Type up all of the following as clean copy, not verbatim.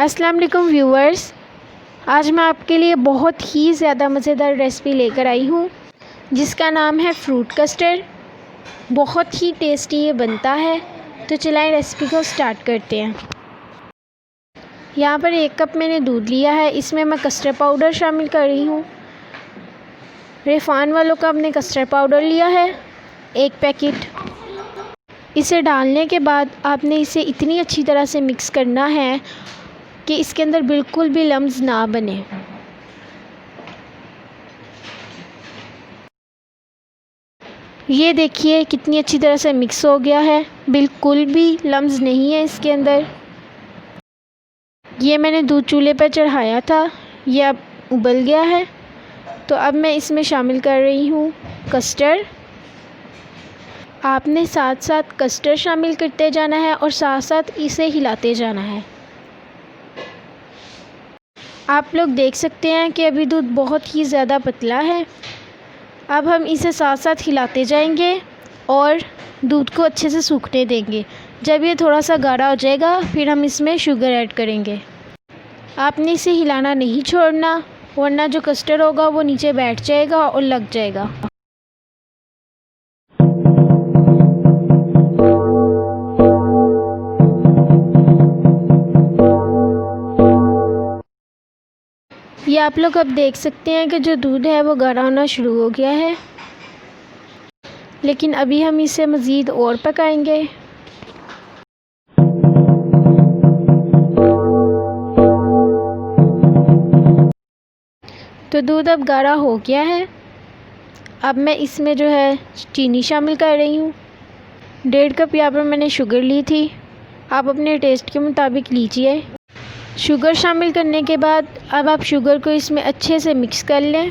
अस्सलाम वालेकुम व्यूअर्स, आज मैं आपके लिए बहुत ही ज़्यादा मज़ेदार रेसिपी लेकर आई हूँ जिसका नाम है फ्रूट कस्टर्ड। बहुत ही टेस्टी ये बनता है। तो चलाएं रेसिपी को स्टार्ट करते हैं। यहाँ पर 1 कप मैंने दूध लिया है। इसमें मैं कस्टर्ड पाउडर शामिल कर रही हूँ। रेफान वालों का हमने कस्टर्ड पाउडर लिया है 1 पैकेट। इसे डालने के बाद आपने इसे इतनी अच्छी तरह से मिक्स करना है कि इसके अंदर बिल्कुल भी लम्स ना बने। ये देखिए कितनी अच्छी तरह से मिक्स हो गया है, बिल्कुल भी लम्स नहीं है इसके अंदर। ये मैंने दूध चूल्हे पर चढ़ाया था, ये अब उबल गया है। तो अब मैं इसमें शामिल कर रही हूँ कस्टर्ड। आपने साथ साथ कस्टर्ड शामिल करते जाना है और साथ साथ इसे हिलाते जाना है। आप लोग देख सकते हैं कि अभी दूध बहुत ही ज़्यादा पतला है। अब हम इसे साथ साथ हिलाते जाएंगे और दूध को अच्छे से सूखने देंगे। जब ये थोड़ा सा गाढ़ा हो जाएगा फिर हम इसमें शुगर ऐड करेंगे। आपने इसे हिलाना नहीं छोड़ना, वरना जो कस्टर्ड होगा वो नीचे बैठ जाएगा और लग जाएगा। ये आप लोग अब देख सकते हैं कि जो दूध है वो गाढ़ा होना शुरू हो गया है, लेकिन अभी हम इसे मज़ीद और पकाएंगे। तो दूध अब गाढ़ा हो गया है। अब मैं इसमें जो है चीनी शामिल कर रही हूँ। 1.5 कप यहाँ पर मैंने शुगर ली थी। आप अपने टेस्ट के मुताबिक लीजिए। शुगर शामिल करने के बाद अब आप शुगर को इसमें अच्छे से मिक्स कर लें।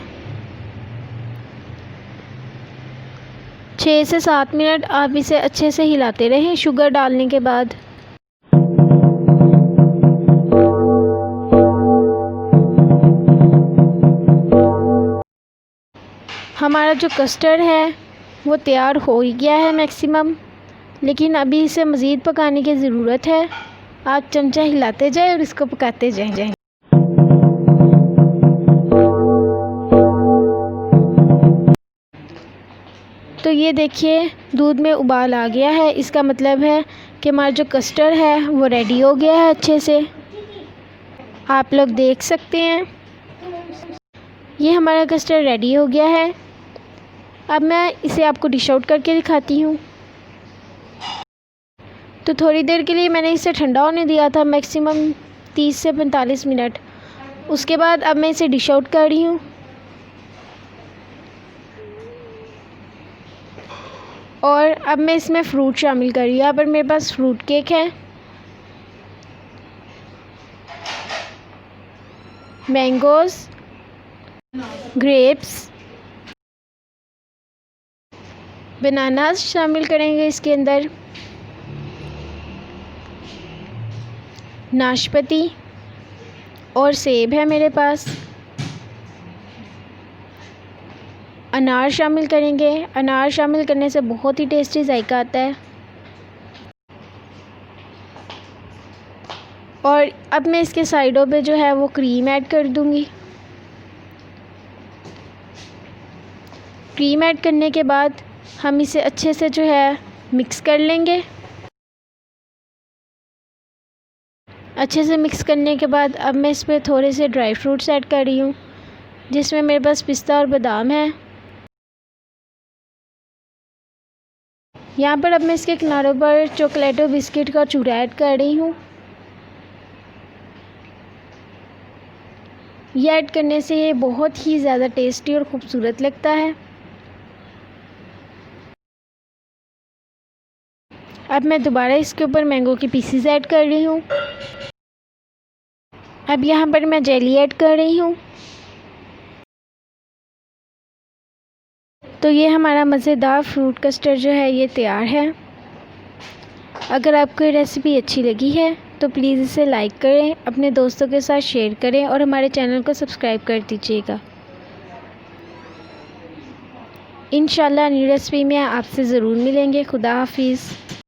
6 से 7 मिनट आप इसे अच्छे से हिलाते रहें शुगर डालने के बाद। हमारा जो कस्टर्ड है वो तैयार हो ही गया है मैक्सिमम, लेकिन अभी इसे मज़ीद पकाने की ज़रूरत है। आप चमचा हिलाते जाएं और इसको पकाते जाएं। तो ये देखिए दूध में उबाल आ गया है। इसका मतलब है कि हमारा जो कस्टर्ड है वो रेडी हो गया है अच्छे से। आप लोग देख सकते हैं ये हमारा कस्टर्ड रेडी हो गया है। अब मैं इसे आपको डिश आउट करके दिखाती हूँ। तो थोड़ी देर के लिए मैंने इसे ठंडा होने दिया था, मैक्सिमम 30 से 45 मिनट। उसके बाद अब मैं इसे डिश आउट कर रही हूँ। और अब मैं इसमें फ्रूट शामिल कर रही हूँ। यहाँ पर मेरे पास फ्रूट केक है, मैंगोज़, ग्रेप्स, बनानास शामिल करेंगे इसके अंदर, नाशपाती और सेब है मेरे पास। अनार शामिल करेंगे। अनार शामिल करने से बहुत ही टेस्टी जायका आता है। और अब मैं इसके साइडों पे जो है वो क्रीम ऐड कर दूंगी। क्रीम ऐड करने के बाद हम इसे अच्छे से जो है मिक्स कर लेंगे। अच्छे से मिक्स करने के बाद अब मैं इस पर थोड़े से ड्राई फ्रूट्स ऐड कर रही हूँ, जिसमें मेरे पास पिस्ता और बादाम है। यहाँ पर अब मैं इसके किनारों पर चॉकलेटो बिस्किट का चूरा ऐड कर रही हूँ। यह ऐड करने से ये बहुत ही ज़्यादा टेस्टी और ख़ूबसूरत लगता है। अब मैं दोबारा इसके ऊपर मैंगो की पीसीज ऐड कर रही हूँ। अब यहाँ पर मैं जेली ऐड कर रही हूँ। तो ये हमारा मज़ेदार फ्रूट कस्टर्ड जो है ये तैयार है। अगर आपको ये रेसिपी अच्छी लगी है तो प्लीज़ इसे लाइक करें, अपने दोस्तों के साथ शेयर करें और हमारे चैनल को सब्सक्राइब कर दीजिएगा। इंशाल्लाह नई रेसिपी में आपसे ज़रूर मिलेंगे। खुदा हाफिज़।